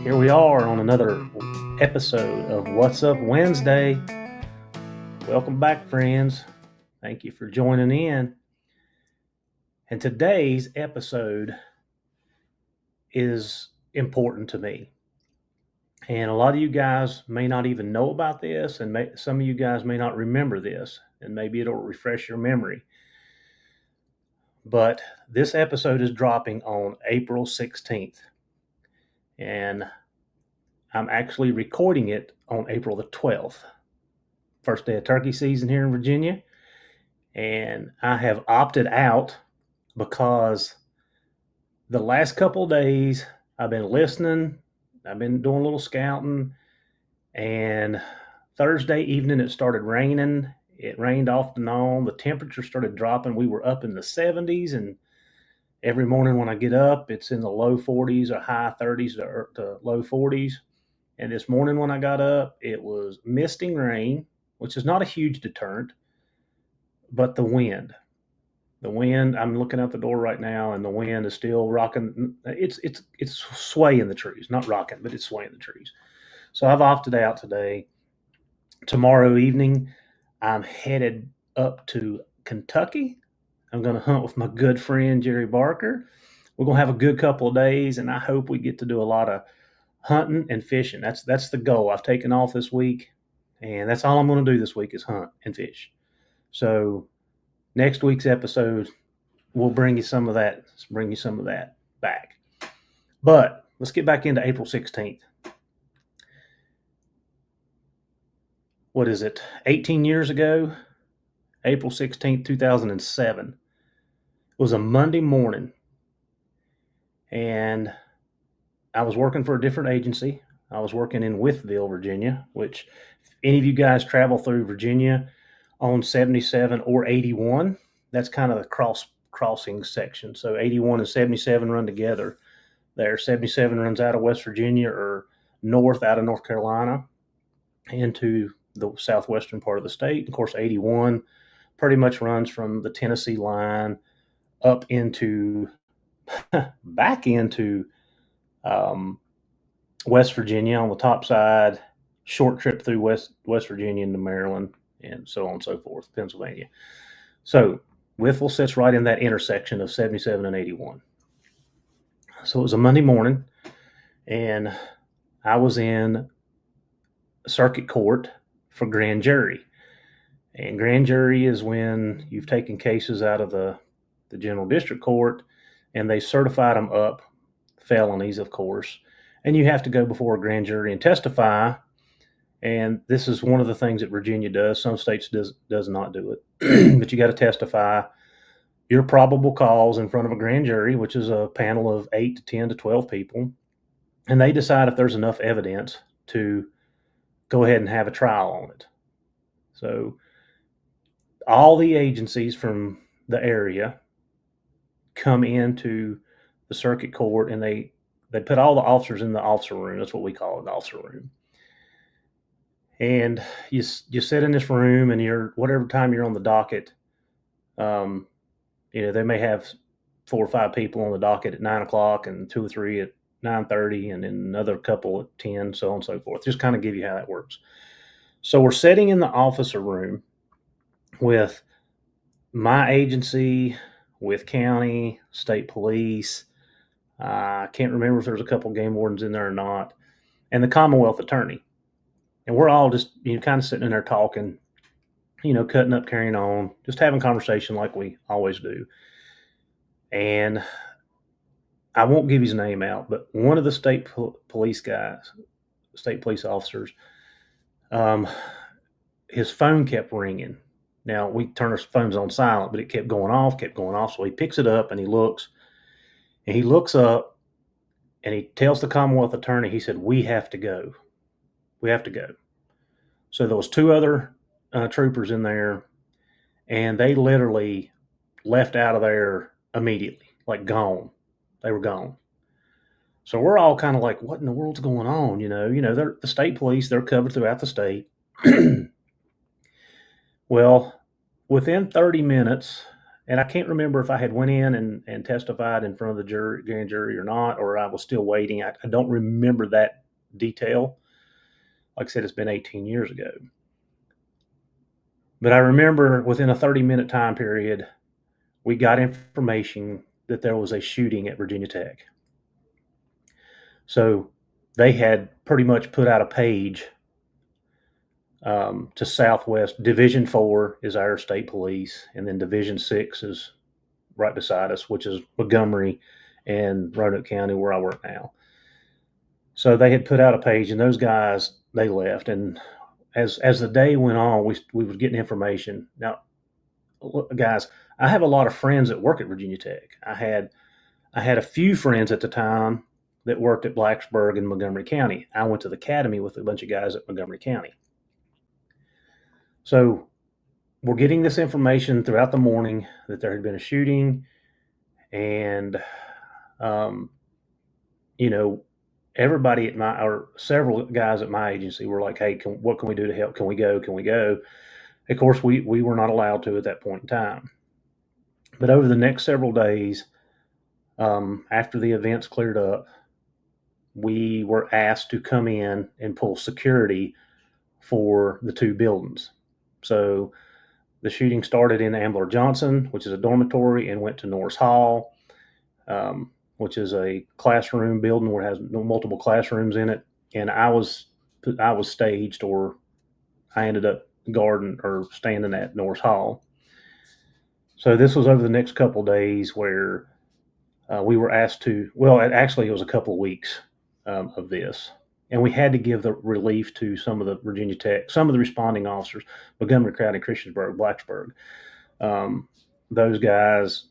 Here we are on another episode of What's Up Wednesday. Welcome back, friends. Thank you for joining in. And today's episode is important to me. And a lot of you guys may not even know about this, and some of you guys may not remember this, and maybe it'll refresh your memory. But this episode is dropping on April 16th. And I'm actually recording it on April the 12th. First day of turkey season here in Virginia. And I have opted out because the last couple of days I've been listening, I've been doing a little scouting, and Thursday evening it started raining. It rained off and on. The temperature started dropping. We were up in the 70s, and every morning when I get up, it's in the low 40s or high 30s to low 40s. And this morning when I got up, it was misting rain, which is not a huge deterrent, but the wind. The wind, I'm looking out the door right now, and the wind is still rocking. It's swaying the trees, not rocking, but it's swaying the trees. So I've opted out today. Tomorrow evening, I'm headed up to Kentucky. I'm going to hunt with my good friend Jerry Barker. We're going to have a good couple of days, and I hope we get to do a lot of hunting and fishing. That's the goal. I've taken off this week, and that's all I'm going to do this week is hunt and fish. So next week's episode, we'll bring you some of that back. But let's get back into April 16th. What is it? 18 years ago, April 16th, 2007. It was a Monday morning, and I was working for a different agency. I was working in Wytheville, Virginia, which if any of you guys travel through Virginia on 77 or 81, that's kind of the crossing section. So 81 and 77 run together there. 77 runs out of West Virginia or north out of North Carolina into the southwestern part of the state. Of course, 81 pretty much runs from the Tennessee line up into back into West Virginia on the top side, short trip through West Virginia into Maryland, and so on and so forth, Pennsylvania. So Wytheville sits right in that intersection of 77 and 81. So it was a Monday morning, and I was in circuit court for grand jury. And grand jury is when you've taken cases out of the general district court, and they certified them up, felonies, of course, and you have to go before a grand jury and testify. And this is one of the things that Virginia does. Some states does not do it, but you got to testify your probable cause in front of a grand jury, which is a panel of 8 to 10 to 12 people, and they decide if there's enough evidence to go ahead and have a trial on it. So all the agencies from the area come into the circuit court, and they put all the officers in the officer room. That's what we call it, the officer room. And you sit in this room, and you're whatever time you're on the docket. They may have 4 or 5 people on the docket at 9 o'clock, and 2 or 3 at 9:30, and then another couple at 10, so on and so forth. Just kind of give you how that works. So we're sitting in the officer room with my agency, with county, state police. I can't remember if there's a couple game wardens in there or not, and the Commonwealth attorney. And we're all just kind of sitting in there talking, cutting up, carrying on, just having conversation like we always do. And I won't give his name out, but one of the state police officers, his phone kept ringing. Now, we turn our phones on silent, but it kept going off. So he picks it up, and he looks up, and he tells the Commonwealth attorney, he said, we have to go. So there was 2 other troopers in there, and they literally left out of there immediately, like gone. They were gone. So we're all kind of like, what in the world's going on? They're the state police. They're covered throughout the state. Well, within 30 minutes, and I can't remember if I had went in and testified in front of the grand jury or not, or I was still waiting. I don't remember that detail. Like I said, it's been 18 years ago. But I remember within a 30-minute time period, we got information that there was a shooting at Virginia Tech. So they had pretty much put out a page to Southwest. Division 4 is our state police, and then Division 6 is right beside us, which is Montgomery and Roanoke County, where I work now. So they had put out a page, and those guys, they left. And as the day went on, we were getting information. Now, guys, I have a lot of friends that work at Virginia Tech. I had a few friends at the time that worked at Blacksburg and Montgomery County. I went to the academy with a bunch of guys at Montgomery County. So we're getting this information throughout the morning that there had been a shooting, and you know, everybody at my or several guys at my agency were like, "Hey, what can we do to help? Can we go? Can we go?" Of course, we were not allowed to at that point in time. But over the next several days, after the events cleared up, we were asked to come in and pull security for the two buildings. So the shooting started in Ambler Johnson, which is a dormitory, and went to Norris Hall, which is a classroom building where it has multiple classrooms in it. And I was staged, or I ended up guarding or standing at Norris Hall. So this was over the next couple of days where we were asked to. Well, actually, it was a couple of weeks of this, and we had to give the relief to some of the Virginia Tech, some of the responding officers, Montgomery County, Christiansburg, Blacksburg. Those guys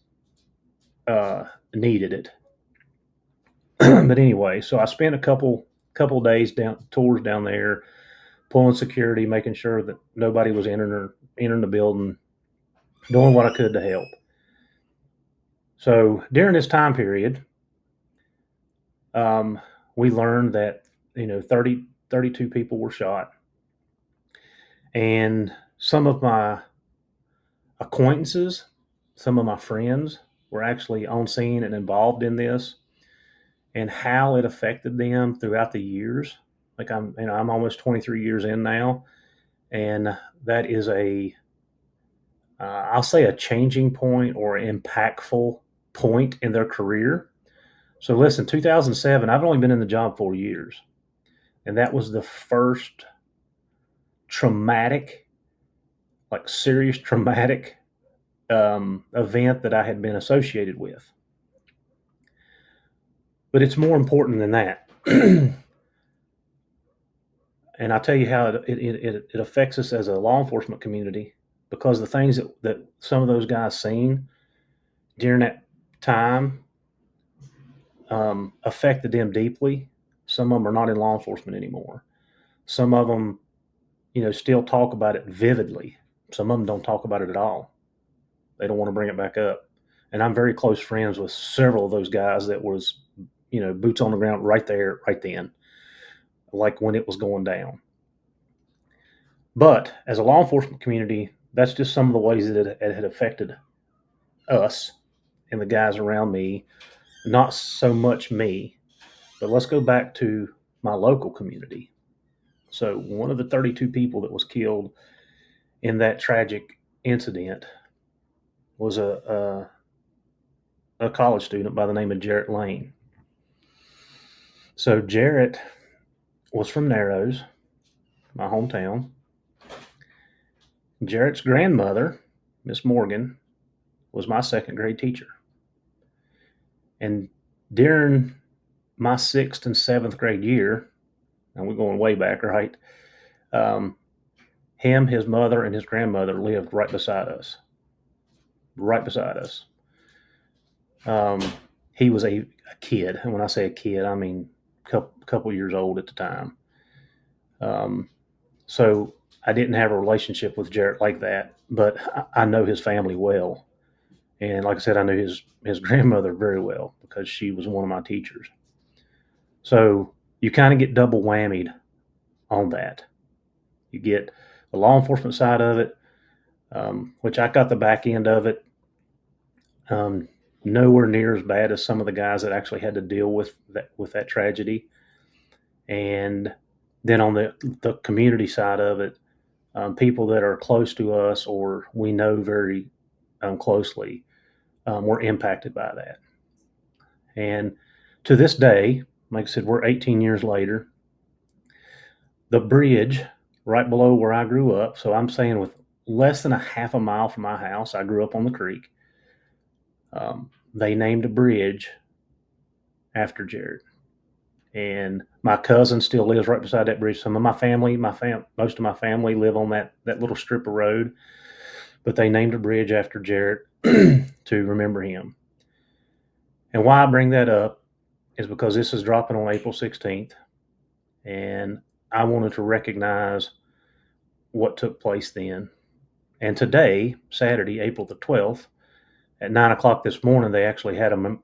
needed it. But anyway, so I spent a couple days tours down there, pulling security, making sure that nobody was entering the building, doing what I could to help. So during this time period, we learned that 32 people were shot, and some of my acquaintances, some of my friends were actually on scene and involved in this, and how it affected them throughout the years. Like I'm almost 23 years in now, and that is I'll say a changing point or impactful point in their career. So listen, 2007, I've only been in the job 4 years, and that was the first traumatic, like serious traumatic event that I had been associated with. But it's more important than that. And I'll tell you how it affects us as a law enforcement community, because the things that some of those guys seen during that time affected them deeply. Some of them are not in law enforcement anymore. Some of them, still talk about it vividly. Some of them don't talk about it at all. They don't want to bring it back up. And I'm very close friends with several of those guys that was, boots on the ground right there, right then, like when it was going down. But as a law enforcement community, that's just some of the ways that it had affected us and the guys around me. Not so much me, but let's go back to my local community. So one of the 32 people that was killed in that tragic incident was a college student by the name of Jarrett Lane. So Jarrett was from Narrows, my hometown. Jarrett's grandmother, Miss Morgan, was my second grade teacher. And during my sixth and seventh grade year, and we're going way back, right? Him, his mother, and his grandmother lived right beside us. Right beside us. He was a kid, and when I say a kid, I mean couple years old at the time. So I didn't have a relationship with Jarrett like that, but I know his family well, and like I said, I knew his grandmother very well because she was one of my teachers. So you kind of get double whammied on that. You get the law enforcement side of it, which I got the back end of it. Um, Nowhere near as bad as some of the guys that actually had to deal with that tragedy. And then on the community side of it, people that are close to us or we know very closely were impacted by that. And to this day, like I said, we're 18 years later. The bridge right below where I grew up, so I'm saying with less than a half a mile from my house, I grew up on the creek. They named a bridge after Jared. And my cousin still lives right beside that bridge. Some of my family, most of my family live on that little strip of road, but they named a bridge after Jared to remember him. And why I bring that up is because this is dropping on April 16th, and I wanted to recognize what took place then. And today, Saturday, April the 12th, at 9 o'clock this morning, they actually had a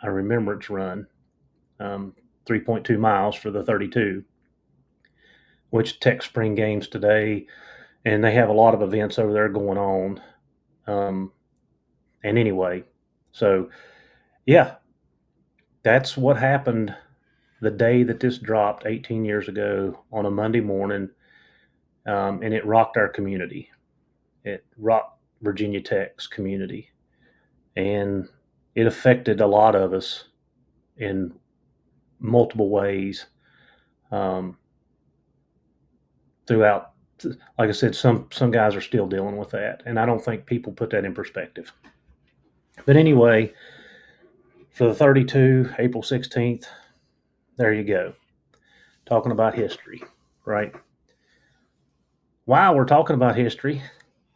remembrance run, 3.2 miles for the 32, which Tech Spring Games today, and they have a lot of events over there going on. And anyway, so yeah, that's what happened the day that this dropped 18 years ago on a Monday morning, and it rocked our community. It rocked Virginia Tech's community, and it affected a lot of us in multiple ways um, throughout. Like I said, some guys are still dealing with that, and I don't think people put that in perspective. But anyway, for the 32, April 16th, there you go. Talking about history, right? While we're talking about history,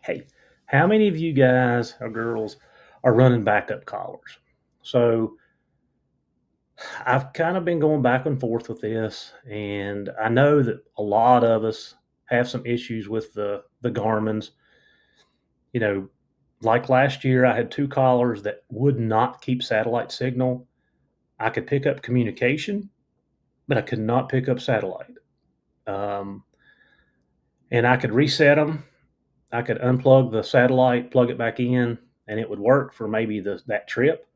hey, how many of you guys or girls are running backup collars? So I've kind of been going back and forth with this, and I know that a lot of us have some issues with the Garmin's. You know, like last year, I had two collars that would not keep satellite signal. I could pick up communication, but I could not pick up satellite. Um, and I could reset them. I could unplug the satellite, plug it back in, and it would work for maybe that trip.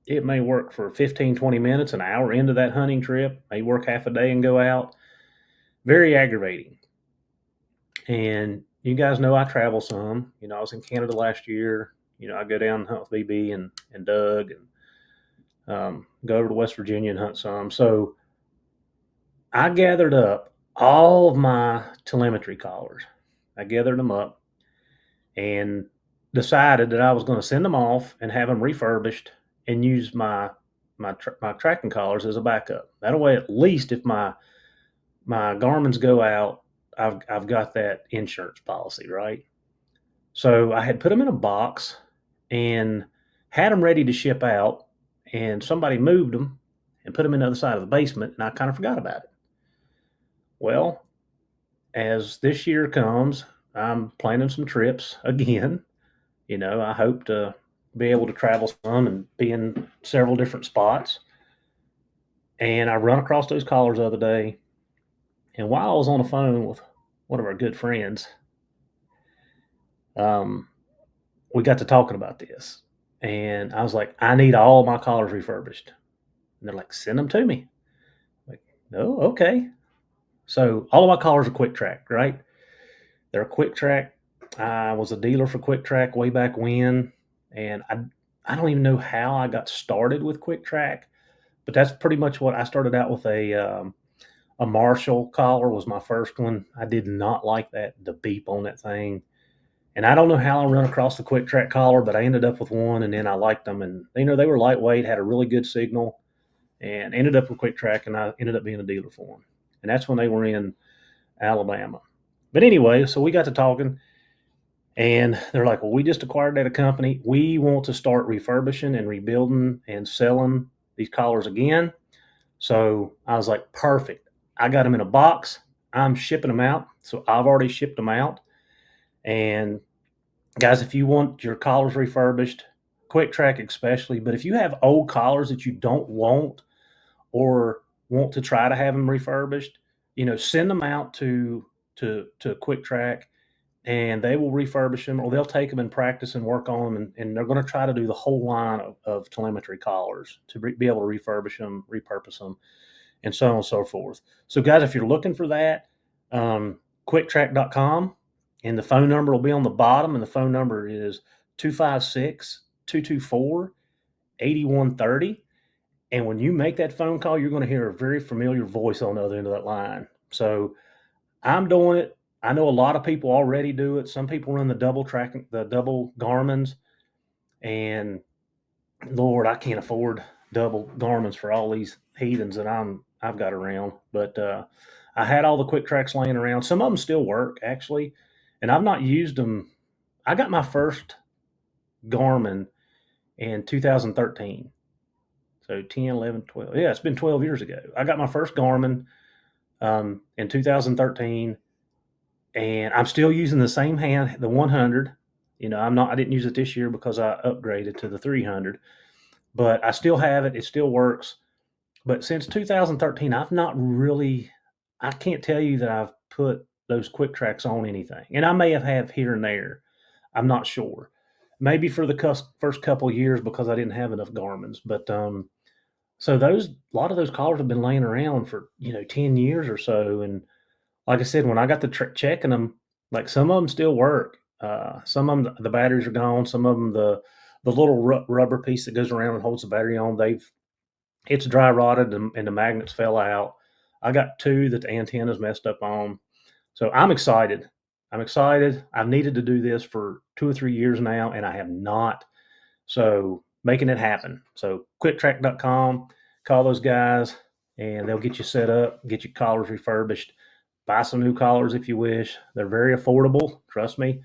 It may work for 15, 20 minutes, an hour into that hunting trip, may work half a day and go out. Very aggravating. And you guys know I travel some. You know, I was in Canada last year. You know, I go down and hunt with BB and Doug and go over to West Virginia and hunt some. So I gathered up all of my telemetry collars. I gathered them up and decided that I was going to send them off and have them refurbished and use my tracking collars as a backup. That way, at least if my Garmin's go out, I've got that insurance policy, right? So I had put them in a box and had them ready to ship out, and somebody moved them and put them in the other side of the basement, and I kind of forgot about it. Well, as this year comes, I'm planning some trips again. You know, I hope to be able to travel some and be in several different spots. And I run across those collars the other day. And while I was on the phone with one of our good friends, um, we got to talking about this. And I was like, I need all my collars refurbished. And they're like, send them to me. I'm like, oh, okay. So all of my collars are Quick Track, right? They're a Quick Track. I was a dealer for Quick Track way back when. And I don't even know how I got started with Quick Track, but that's pretty much what I started out with. A Marshall collar was my first one. I did not like the beep on that thing. And I don't know how I run across the Quick Track collar, but I ended up with one, and then I liked them. And you know, they were lightweight, had a really good signal, and ended up with Quick Track, and I ended up being a dealer for them. And that's when they were in Alabama. But anyway, so we got to talking, and they're like, "Well, we just acquired that company. We want to start refurbishing and rebuilding and selling these collars again." So I was like, "Perfect. I got them in a box. I'm shipping them out." So I've already shipped them out. And guys, if you want your collars refurbished, Quick Track especially, but if you have old collars that you don't want or want to try to have them refurbished, you know, send them out to Quick Track, and they will refurbish them, or they'll take them and practice and work on them, and they're going to try to do the whole line of telemetry collars to be able to refurbish them, repurpose them, and so on and so forth. So, guys, if you're looking for that, quicktrack.com, and the phone number will be on the bottom, and the phone number is 256-224-8130. And when you make that phone call, you're going to hear a very familiar voice on the other end of that line. So I'm doing it. I know a lot of people already do it. Some people run the double Garmins, and Lord, I can't afford double Garmins for all these heathens that I've got around. But I had all the quick tracks laying around. Some of them still work actually, and I've not used them. I got my first Garmin in 2013. So 10, 11, 12. Yeah, it's been 12 years ago. I got my first Garmin in 2013, and I'm still using the same hand, the 100. I didn't use it this year because I upgraded to the 300, but I still have it. It still works. But since 2013, I can't tell you that I've put those quick tracks on anything. And I may have here and there. I'm not sure. Maybe for the first couple of years because I didn't have enough Garmins. But so a lot of those collars have been laying around for 10 years or so. And like I said, when I got to checking them, like some of them still work. Some of them the batteries are gone. Some of them the little rubber piece that goes around and holds the battery on, it's dry rotted and the magnets fell out. I got two that the antenna's messed up on. So I'm excited. I've needed to do this for 2 or 3 years now, and I have not. So making it happen. So quicktrack.com, call those guys, and they'll get you set up, get your collars refurbished, buy some new collars if you wish. They're very affordable, trust me.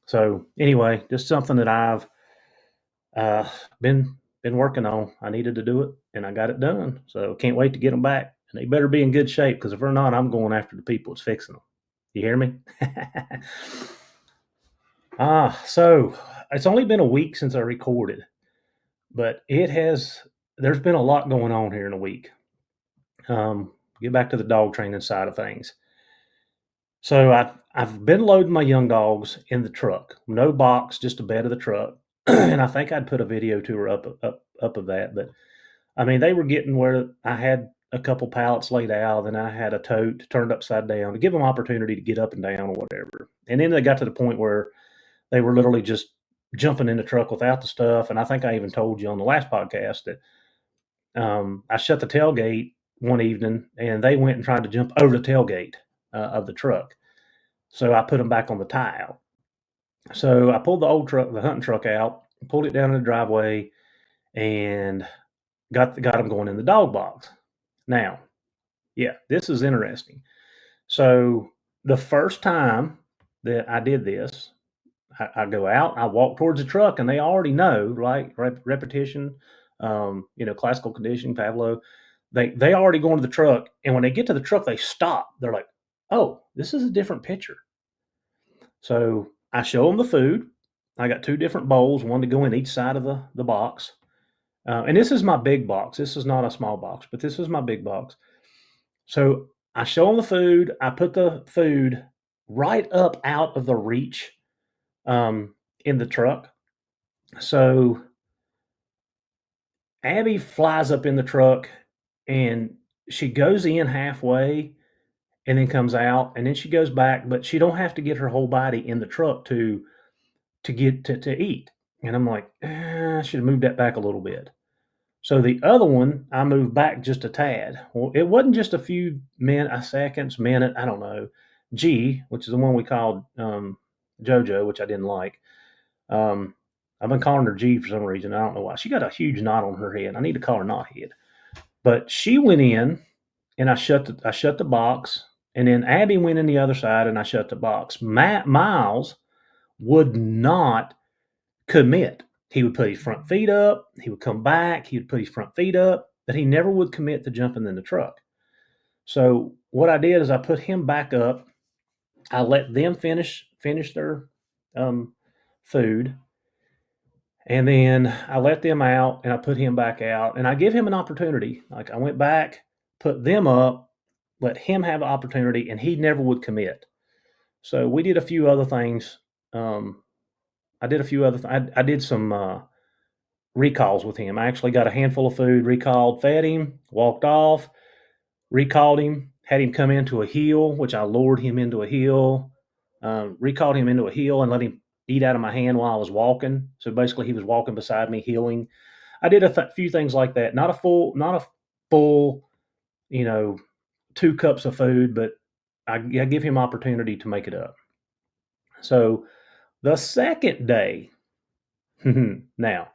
So anyway, just something that I've been working on. I needed to do it, and I got it done. So can't wait to get them back. And they better be in good shape, because if they're not, I'm going after the people that's fixing them. You hear me? So it's only been a week since I recorded, but there's been a lot going on here in a week. Get back to the dog training side of things. So I've been loading my young dogs in the truck, no box, just a bed of the truck. And I think I'd put a video to her up of that. But I mean, they were getting where I had a couple pallets laid out, and I had a tote turned upside down to give them opportunity to get up and down or whatever. And then they got to the point where they were literally just jumping in the truck without the stuff. And I think I even told you on the last podcast that I shut the tailgate one evening, and they went and tried to jump over the tailgate of the truck. So I put them back on the tie out. So I pulled the old truck, the hunting truck out, pulled it down in the driveway, and got them going in the dog box. Now, yeah, this is interesting. So the first time that I did this, I go out, I walk towards the truck, and they already know, like repetition, classical conditioning, Pavlov. They already go into the truck, and when they get to the truck, they stop. They're like, "Oh, this is a different picture." So I show them the food. I got two different bowls, one to go in each side of the box. And this is my big box. This is not a small box, but this is my big box. So I show them the food. I put the food right up out of the reach in the truck. So Abby flies up in the truck, and she goes in halfway and then comes out, and then she goes back, but she don't have to get her whole body in the truck to get to eat. And I'm like, I should have moved that back a little bit. So the other one, I moved back just a tad. Well, it wasn't just a few seconds, minute, I don't know. G, which is the one we called JoJo, which I didn't like. I've been calling her G for some reason. I don't know why. She got a huge knot on her head. I need to call her Knothead. But she went in, and I shut the box, and then Abby went in the other side, and I shut the box. Miles would not commit. He would put his front feet up. He would come back. He would put his front feet up, but he never would commit to jumping in the truck. So what I did is I put him back up. I let them finish their food, and then I let them out, and I put him back out, and I give him an opportunity. Like, I went back, put them up, let him have an opportunity, and he never would commit. So we did a few other things. Um, I did a few other. I did some recalls with him. I actually got a handful of food, recalled, fed him, walked off, recalled him, had him come into a hill, which I lured him into a hill, recalled him into a hill, and let him eat out of my hand while I was walking. So basically, he was walking beside me, healing. I did a few things like that. Not a full, you know, 2 cups of food, but I give him opportunity to make it up. So the second day, now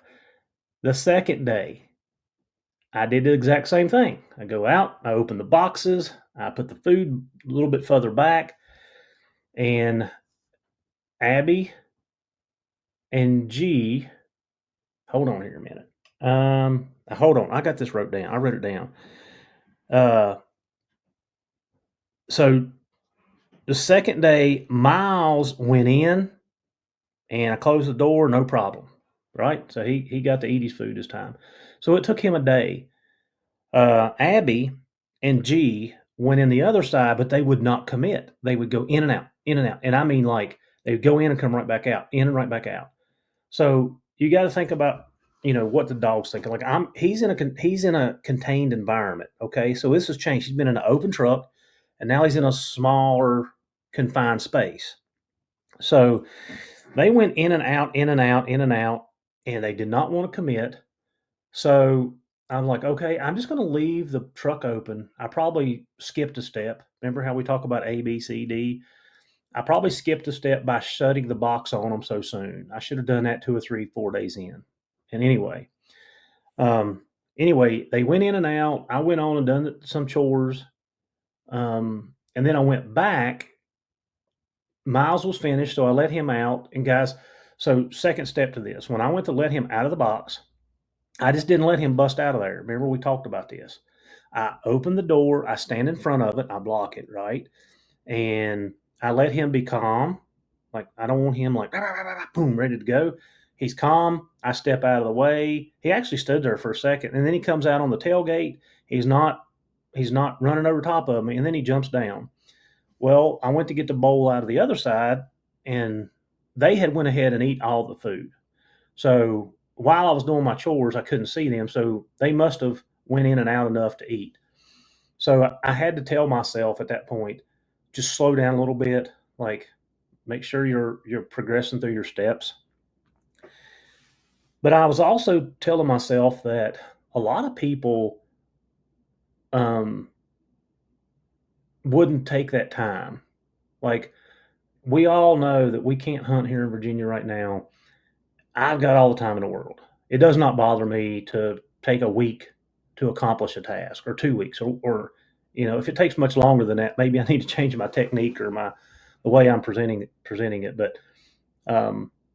the second day, I did the exact same thing. I go out, I open the boxes, I put the food a little bit further back, and Abby and G, hold on here a minute. Hold on, I got this wrote down. I wrote it down. Uh, so the second day, Miles went in, and I closed the door, no problem. Right, so he got to eat his food this time. So it took him a day. Abby and G went in the other side, but they would not commit. They would go in and out, in and out. And I mean, like, they would go in and come right back out, in and right back out. So you got to think about, what the dog's thinking. Like, he's in a contained environment. Okay. So this has changed. He's been in an open truck and now he's in a smaller confined space. So they went in and out, in and out, in and out, and they did not want to commit. So I'm like, okay, I'm just going to leave the truck open. I probably skipped a step. Remember how we talk about A, B, C, D? I probably skipped a step by shutting the box on them so soon. I should have done that 2 or 3, 4 days in. And um, anyway, they went in and out. I went on and done some chores. And then I went back. Miles was finished, so I let him out. And guys, so second step to this, when I went to let him out of the box, I just didn't let him bust out of there. Remember, we talked about this. I open the door, I stand in front of it, I block it, right? And I let him be calm. Like, I don't want him like, boom, ready to go. He's calm. I step out of the way. He actually stood there for a second, and then he comes out on the tailgate. He's not running over top of me, and then he jumps down. Well, I went to get the bowl out of the other side, and they had went ahead and eat all the food. So while I was doing my chores, I couldn't see them. So they must have went in and out enough to eat. So I had to tell myself at that point, just slow down a little bit, like make sure you're progressing through your steps. But I was also telling myself that a lot of people um, wouldn't take that time. Like, we all know that we can't hunt here in Virginia right now. I've got all the time in the world. It does not bother me to take a week to accomplish a task, or 2 weeks, or if it takes much longer than that, maybe I need to change my technique or the way I'm presenting it. But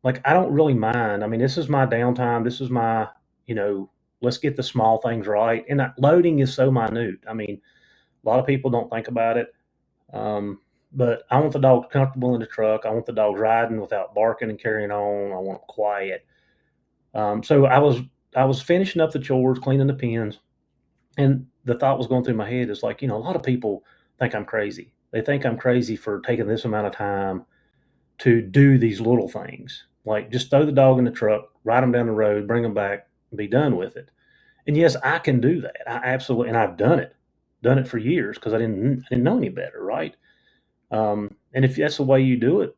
like, I don't really mind. I mean, this is my downtime. This is my, you know, let's get the small things right. And that loading is so minute. I mean, a lot of people don't think about it. Um, but I want the dogs comfortable in the truck. I want the dogs riding without barking and carrying on. I want them quiet. So I was finishing up the chores, cleaning the pens, and the thought was going through my head is like, a lot of people think I'm crazy. They think I'm crazy for taking this amount of time to do these little things, like just throw the dog in the truck, ride them down the road, bring them back, and be done with it. And yes, I can do that. I absolutely, and I've done it for years because I didn't know any better, right? And if that's the way you do it,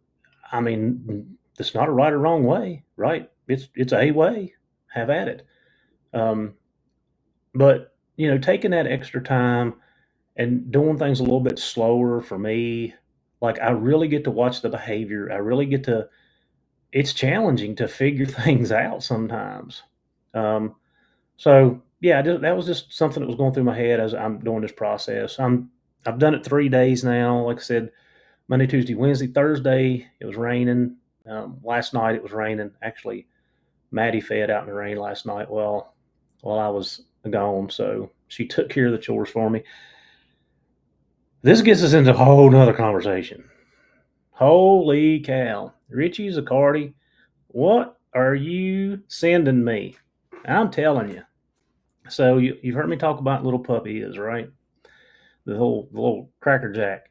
I mean, it's not a right or wrong way, right? It's a way. Have at it. Um, but taking that extra time and doing things a little bit slower for me, like, I really get to watch the behavior. I really get to. It's challenging to figure things out sometimes. Um, so yeah, that was just something that was going through my head as I'm doing this process. I've done it 3 days now. Like I said, Monday, Tuesday, Wednesday, Thursday, it was raining. Last night it was raining. Actually, Maddie fed out in the rain last night while I was gone, so she took care of the chores for me. This gets us into a whole nother conversation. Holy cow. Richie Zaccardi, what are you sending me? I'm telling you. So you've heard me talk about little puppy is, right? The little Cracker Jack.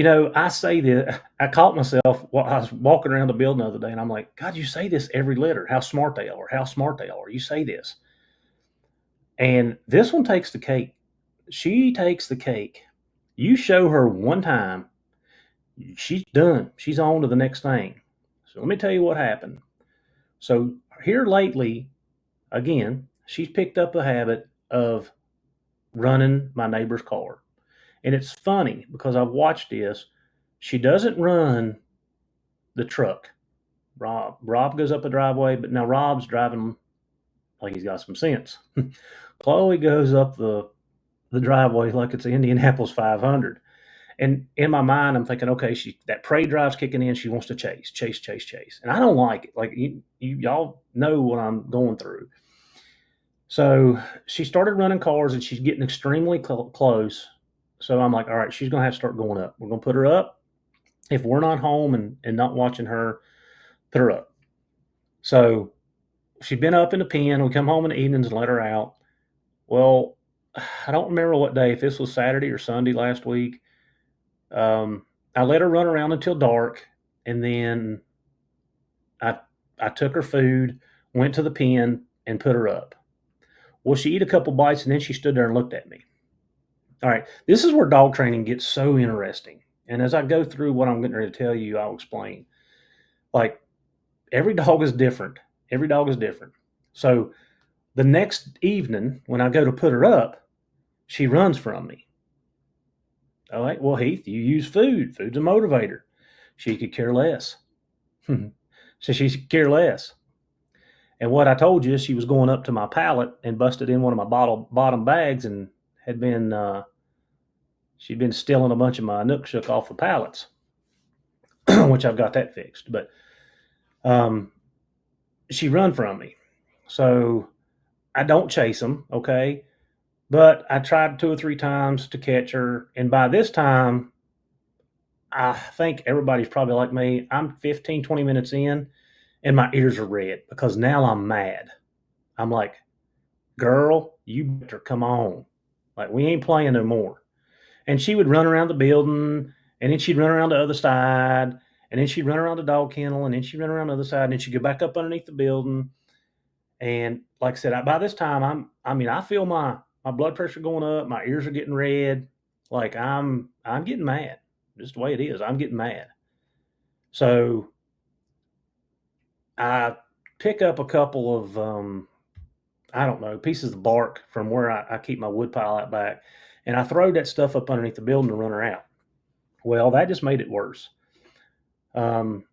I say this. I caught myself while I was walking around the building the other day, and I'm like, God, you say this every litter. How smart they are. How smart they are. You say this. And this one takes the cake. She takes the cake. You show her one time, she's done. She's on to the next thing. So let me tell you what happened. So here lately, again, she's picked up a habit of running my neighbor's car. And it's funny because I've watched this. She doesn't run the truck. Rob goes up a driveway, but now Rob's driving like he's got some sense. Chloe goes up the driveway like it's the Indianapolis 500. And in my mind, I'm thinking, okay, that prey drive's kicking in. She wants to chase, chase, chase, chase, and I don't like it. Like y'all know what I'm going through. So she started running cars, and she's getting extremely close. So I'm like, all right, she's gonna have to start going up. We're gonna put her up. If we're not home and not watching her, put her up. So she'd been up in the pen. We come home in the evenings and let her out. Well, I don't remember what day, if this was Saturday or Sunday last week. I let her run around until dark, and then I I took her food, went to the pen, and put her up. Well, she ate a couple bites, and then she stood there and looked at me. All right, this is where dog training gets so interesting. And as I go through what I'm getting ready to tell you, I'll explain. Like every dog is different. Every dog is different. So the next evening, when I go to put her up, she runs from me. All right, well, Heath, you use food. Food's a motivator. She could care less. So she could care less. And what I told you is she was going up to my pallet and busted in one of my bottom bags and had been she'd been stealing a bunch of my Nook Shook off the pallets, which I've got that fixed. But um, she run from me, so I don't chase them, okay? But I tried 2 or 3 times to catch her, and by this time, I think everybody's probably like me. I'm 15, 20 minutes in, and my ears are red because now I'm mad. I'm like, girl, you better come on. Like, we ain't playing no more. And she would run around the building, and then she'd run around the other side, and then she'd run around the dog kennel, and then she'd run around the other side, and then she'd go back up underneath the building. And like I said, by this time, I feel my blood pressure going up, my ears are getting red. Like I'm getting mad. Just the way it is. I'm getting mad. So I pick up a couple of I don't know, pieces of bark from where I keep my wood pile out back, and I throw that stuff up underneath the building to run her out. Well, that just made it worse. Um,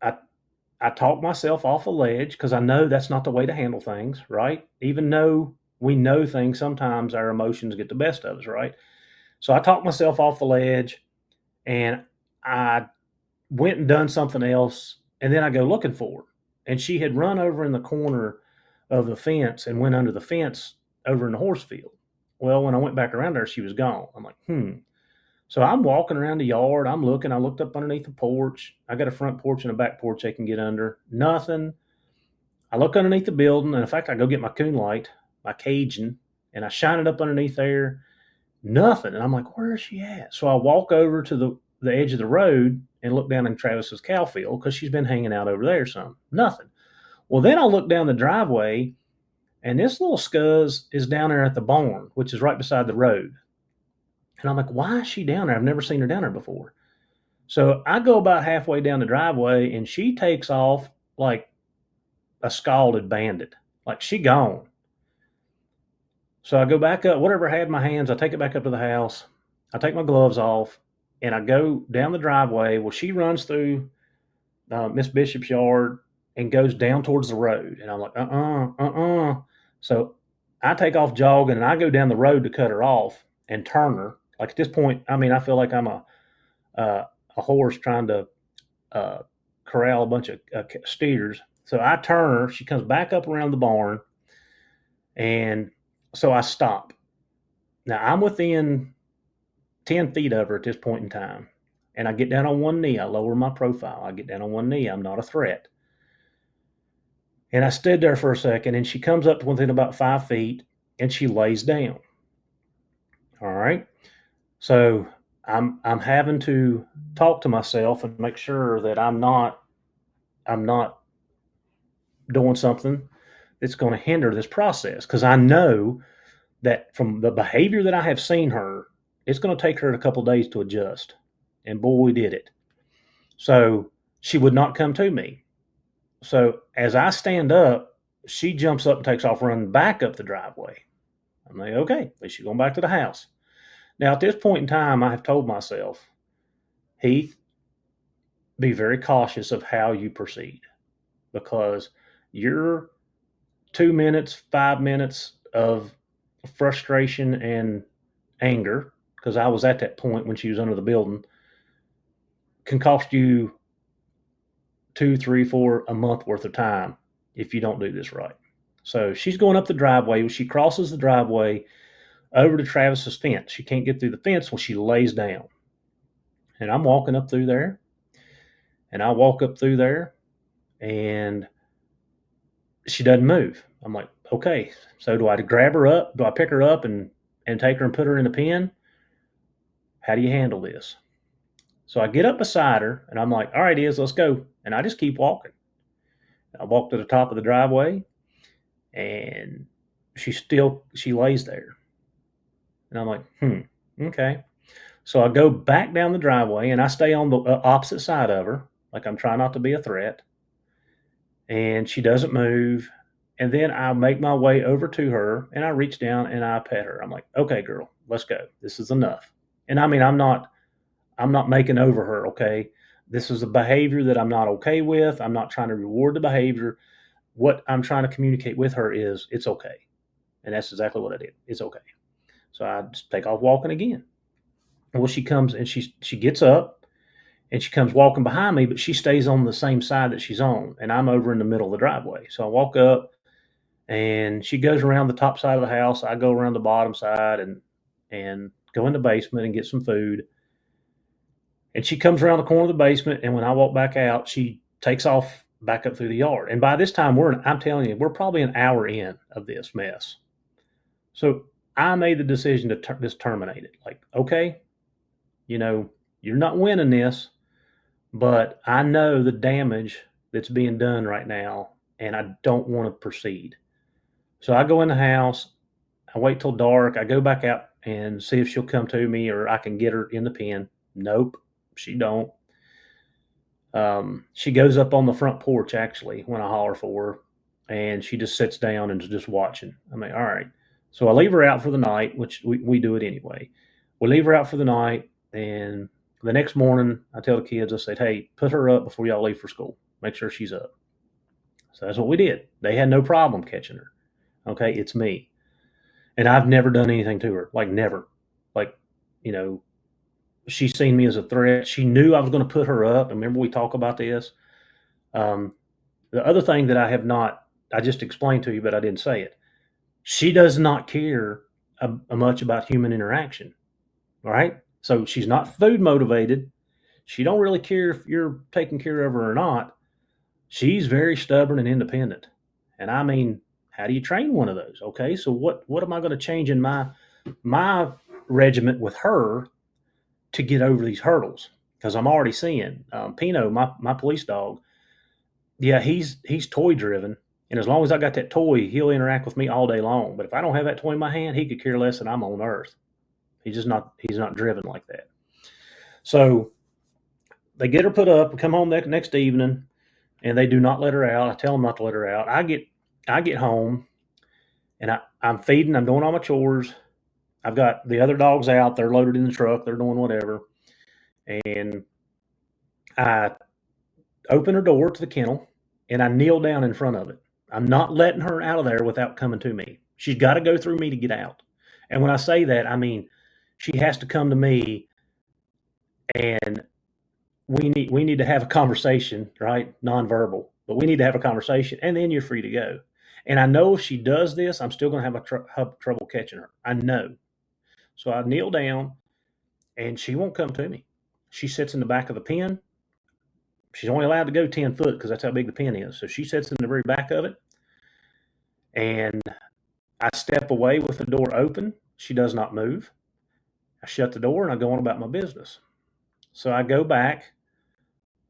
I I talk myself off a ledge because I know that's not the way to handle things, right? Even though we know things, sometimes our emotions get the best of us, right? So I talked myself off the ledge, and I went and done something else, and then I go looking for her, and she had run over in the corner of the fence and went under the fence over in the horse field. Well, when I went back around there, she was gone. I'm like, hmm. So I'm walking around the yard. I'm looking. I looked up underneath the porch. I got a front porch and a back porch they can get under. Nothing. I look underneath the building, and in fact, I go get my coon light, my Cajun, and I shine it up underneath there. Nothing. And I'm like, where is she at? So I walk over to the edge of the road and look down in Travis's cow field because she's been hanging out over there some. Nothing. Well, then I look down the driveway, and this little scuzz is down there at the barn, which is right beside the road. And I'm like, why is she down there? I've never seen her down there before. So I go about halfway down the driveway, and she takes off like a scalded bandit. Like she gone. So I go back up, whatever I had in my hands, I take it back up to the house. I take my gloves off, and I go down the driveway. Well, she runs through Miss Bishop's yard and goes down towards the road. And I'm like, So I take off jogging, and I go down the road to cut her off and turn her. Like at this point, I feel like I'm a horse trying to corral a bunch of steers. So I turn her. She comes back up around the barn, and so I stop. Now I'm within 10 feet of her at this point in time. And I get down on one knee. I lower my profile. I get down on one knee. I'm not a threat. And I stood there for a second, and she comes up to within about 5 feet, and she lays down. All right. So I'm having to talk to myself and make sure that I'm not doing something that's going to hinder this process, because I know that from the behavior that I have seen her, it's going to take her a couple of days to adjust. And boy, did it. So she would not come to me. So as I stand up, she jumps up and takes off running back up the driveway. I'm like, okay, at least she's going back to the house. Now, at this point in time, I have told myself, Heath, be very cautious of how you proceed, because your 2 minutes, 5 minutes of frustration and anger, because I was at that point when she was under the building, can cost you two, three, four, a month worth of time if you don't do this right. So she's going up the driveway. She crosses the driveway over to Travis's fence. She can't get through the fence when she lays down. And I'm walking up through there, and I walk up through there, and she doesn't move. I'm like, okay, so do I grab her up? Do I pick her up and take her and put her in the pen? How do you handle this? So I get up beside her, and I'm like, all right, Iz, let's go. And I just keep walking. I walk to the top of the driveway, and she lays there. And I'm like, okay. So I go back down the driveway, and I stay on the opposite side of her, like I'm trying not to be a threat. And she doesn't move. And then I make my way over to her, and I reach down and I pet her. I'm like, okay, girl, let's go. This is enough. And I mean, I'm not making over her, okay? This is a behavior that I'm not okay with. I'm not trying to reward the behavior. What I'm trying to communicate with her is it's okay. And that's exactly what I did. It's okay. So I just take off walking again. Well, she comes and she gets up and she comes walking behind me, but she stays on the same side that she's on, and I'm over in the middle of the driveway. So I walk up, and she goes around the top side of the house. I go around the bottom side and go in the basement and get some food. And she comes around the corner of the basement, and when I walk back out, she takes off back up through the yard. And by this time, I'm telling you, we're probably an hour in of this mess. So I made the decision to just terminate it. Like, okay, you're not winning this, but I know the damage that's being done right now, and I don't want to proceed. So I go in the house, I wait till dark, I go back out and see if she'll come to me or I can get her in the pen. Nope, she don't. She goes up on the front porch actually when I holler for her, and she just sits down and is just watching. I'm like, all right. So I leave her out for the night, which we do it anyway. We leave her out for the night, and the next morning I tell the kids, I said, hey, put her up before y'all leave for school. Make sure she's up. So that's what we did. They had no problem catching her. Okay, it's me. And I've never done anything to her. Like never. Like, you know, she's seen me as a threat. She knew I was going to put her up. Remember we talk about this? Um, the other thing that I just explained to you, but I didn't say it. She does not care much about human interaction. All right. So she's not food motivated. She don't really care if you're taking care of her or not. She's very stubborn and independent. And I mean, how do you train one of those? Okay. So what am I going to change in my regiment with her to get over these hurdles? Because I'm already seeing Pino, my police dog. Yeah, he's toy driven, and as long as I got that toy, he'll interact with me all day long. But if I don't have that toy in my hand, he could care less that I'm on Earth. He's not driven like that. So they get her put up. We come home that next evening, and they do not let her out. I tell them not to let her out. I get home, and I'm feeding. I'm doing all my chores. I've got the other dogs out. They're loaded in the truck. They're doing whatever, and I open her door to the kennel, and I kneel down in front of it. I'm not letting her out of there without coming to me. She's got to go through me to get out. And when I say that, I mean she has to come to me, and we need to have a conversation, right? Nonverbal, but we need to have a conversation, and then you're free to go. And I know if she does this, I'm still going to have trouble catching her. I know. So I kneel down, and she won't come to me. She sits in the back of the pen. She's only allowed to go 10 foot because that's how big the pen is. So she sits in the very back of it, and I step away with the door open. She does not move. I shut the door and I go on about my business. So I go back,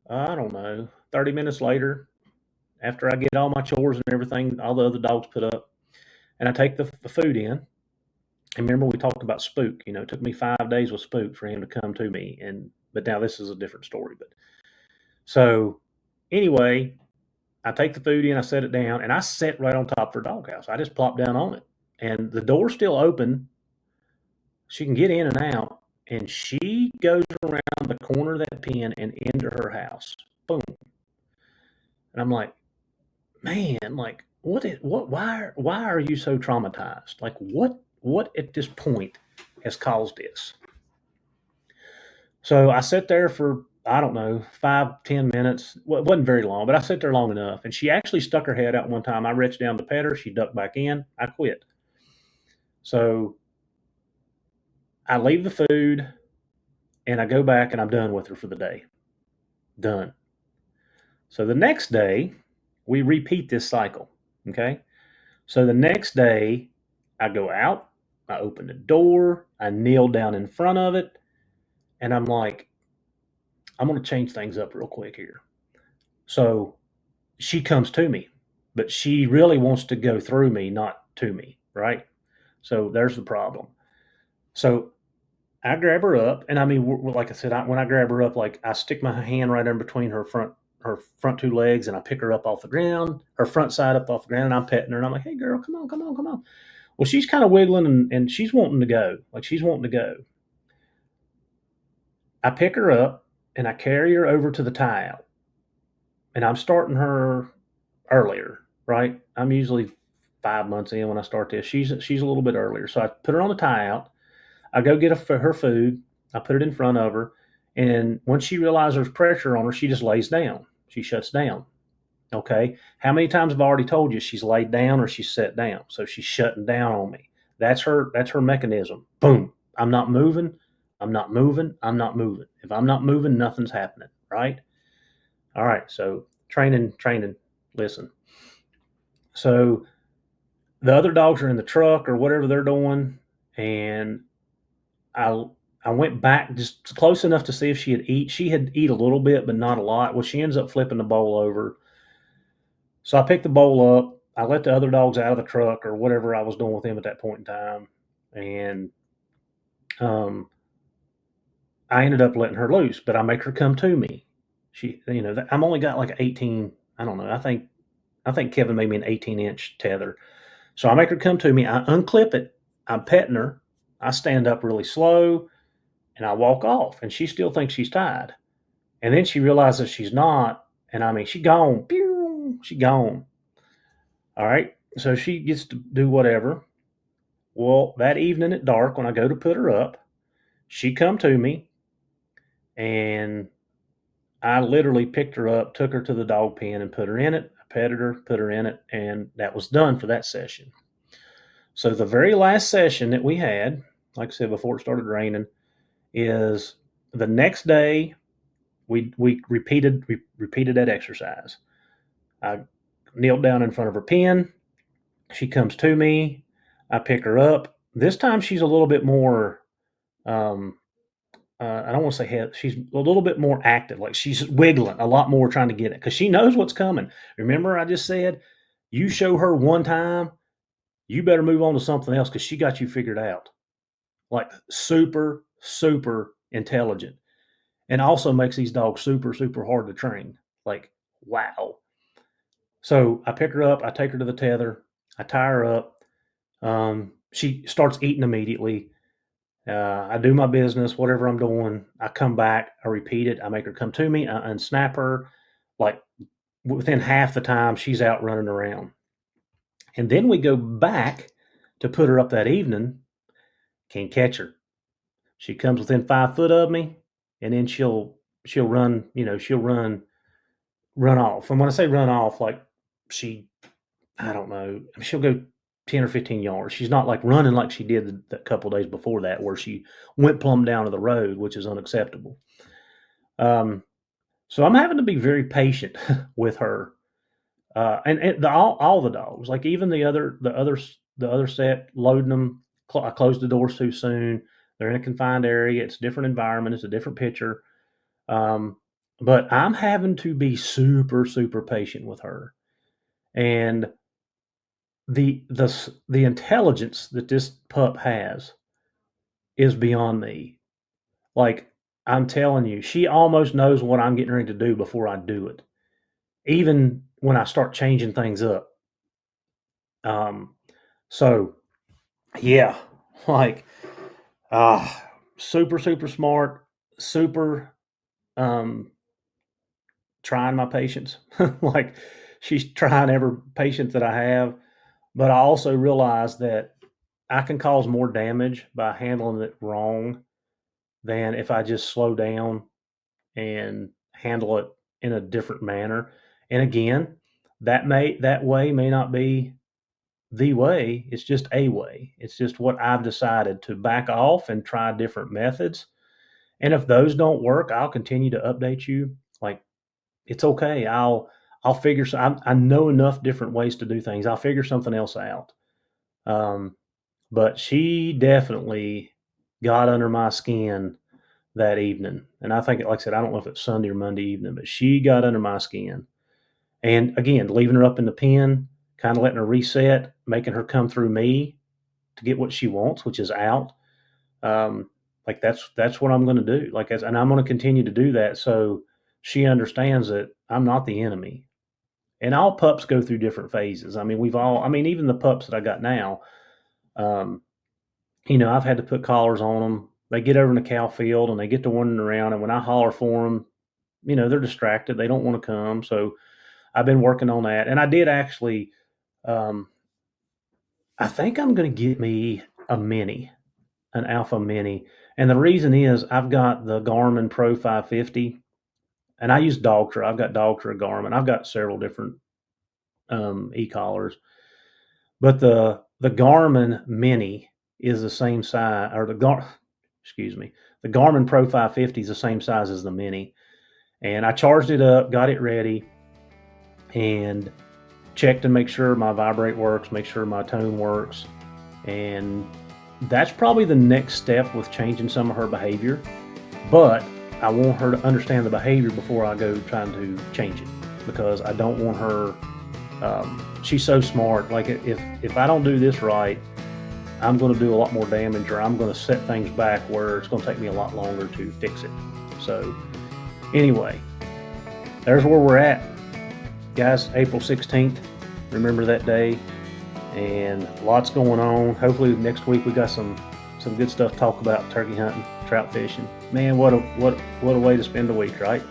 I don't know, 30 minutes later, after I get all my chores and everything, all the other dogs put up, and I take the food in. And remember, we talked about Spook. It took me 5 days with Spook for him to come to me. But now this is a different story. But so anyway, I take the food in, I set it down, and I sit right on top of her doghouse. I just plop down on it, and the door's still open. She can get in and out, and she goes around the corner of that pen and into her house. Boom. And I'm like, man, like why are you so traumatized? Like what at this point has caused this? So I sat there for, I don't know, 5, 10 minutes. Well, it wasn't very long, but I sat there long enough. And she actually stuck her head out one time. I reached down to pet her. She ducked back in. I quit. So I leave the food and I go back and I'm done with her for the day. Done. So the next day, we repeat this cycle. Okay. So the next day, I go out, I open the door, I kneel down in front of it, and I'm like, I'm going to change things up real quick here. So she comes to me, but she really wants to go through me, not to me, right? So there's the problem. So I grab her up, and I mean, like I said, when I grab her up, like I stick my hand right in between her front two legs, and I pick her up off the ground, her front side up off the ground, and I'm petting her, and I'm like, "Hey, girl, come on, come on, come on." Well, she's kind of wiggling, and she's wanting to go, like she's wanting to go. I pick her up, and I carry her over to the tie out, and I'm starting her earlier, right? I'm usually 5 months in when I start this. She's a little bit earlier, so I put her on the tie out. I go get her food. I put it in front of her, and when she realizes there's pressure on her, she just lays down. She shuts down. Okay, how many times have I already told you she's laid down or she's set down? So she's shutting down on me. That's her. That's her mechanism. Boom. I'm not moving. I'm not moving. I'm not moving. If I'm not moving, nothing's happening. Right. All right. So training, training. Listen. So the other dogs are in the truck or whatever they're doing, and I I went back just close enough to see if she had eat. She had eat a little bit, but not a lot. Well, she ends up flipping the bowl over. So I picked the bowl up. I let the other dogs out of the truck or whatever I was doing with them at that point in time, and um, I ended up letting her loose. But I make her come to me. I'm only got like 18. I don't know. I think Kevin made me an 18-inch tether. So I make her come to me. I unclip it. I'm petting her. I stand up really slow and I walk off. And she still thinks she's tied. And then she realizes she's not. And I mean, she gone. Pew, she gone. All right. So she gets to do whatever. Well, that evening at dark, when I go to put her up, she come to me and I literally picked her up, took her to the dog pen and put her in it. I petted her, put her in it, and that was done for that session. So the very last session that we had, like I said before it started raining, is the next day we repeated that exercise. I kneeled down in front of her pen. She comes to me. I pick her up. This time she's a little bit more. I don't want to say head. She's a little bit more active. Like she's wiggling a lot more, trying to get it because she knows what's coming. Remember, I just said, you show her one time, you better move on to something else because she got you figured out. Like super, super intelligent, and also makes these dogs super, super hard to train. Like, wow. So I pick her up, I take her to the tether, I tie her up. She starts eating immediately. I do my business, whatever I'm doing. I come back, I repeat it. I make her come to me, I unsnap her. Like within half the time, she's out running around. And then we go back to put her up that evening. Can't catch her. She comes within 5 foot of me, and then she'll run. She'll run off. And when I say run off, like she, I don't know, she'll go 10 or 15 yards. She's not like running like she did the couple days before that, where she went plumb down to the road, which is unacceptable. Um, so I'm having to be very patient with her, and all the dogs, like even the other set, loading them. I closed the doors too soon. They're in a confined area. It's a different environment. It's a different picture. Um, but I'm having to be super, super patient with her. And the intelligence that this pup has is beyond me. Like, I'm telling you, she almost knows what I'm getting ready to do before I do it, even when I start changing things up. Um, so yeah, like, ah, super, super smart, super, um, trying my patience. Like, she's trying every patience that I have, but I also realize that I can cause more damage by handling it wrong than if I just slow down and handle it in a different manner. And again, that way may not be the way, it's just a way. It's just what I've decided to back off and try different methods. And if those don't work, I'll continue to update you. Like, it's okay. I'll figure I know enough different ways to do things. I'll figure something else out. Um, but she definitely got under my skin that evening. And I think, like I said, I don't know if it's Sunday or Monday evening, but she got under my skin. And again, leaving her up in the pen, kind of letting her reset, making her come through me to get what she wants, which is out. Um, like, that's what I'm going to do. Like, and I'm going to continue to do that so she understands that I'm not the enemy. And all pups go through different phases. I mean, even the pups that I got now, um, I've had to put collars on them. They get over in the cow field and they get to wandering around. And when I holler for them, they're distracted. They don't want to come. So I've been working on that. And I did actually, um, I think I'm going to get me a mini, an Alpha Mini. And the reason is I've got the Garmin Pro 550 and I use Dogtra. I've got Dogtra, Garmin. I've got several different e-collars. But the Garmin Mini is the same size, or excuse me, the Garmin Pro 550 is the same size as the Mini. And I charged it up, got it ready, and checked to make sure my vibrate works, make sure my tone works. And that's probably the next step with changing some of her behavior. But I want her to understand the behavior before I go trying to change it, because I don't want her. She's so smart. Like, if I don't do this right, I'm going to do a lot more damage, or I'm going to set things back where it's going to take me a lot longer to fix it. So anyway, there's where we're at, guys. April 16th. Remember that day, and lots going on. Hopefully next week we got some good stuff to talk about: turkey hunting, trout fishing. Man, what a way to spend a week, right?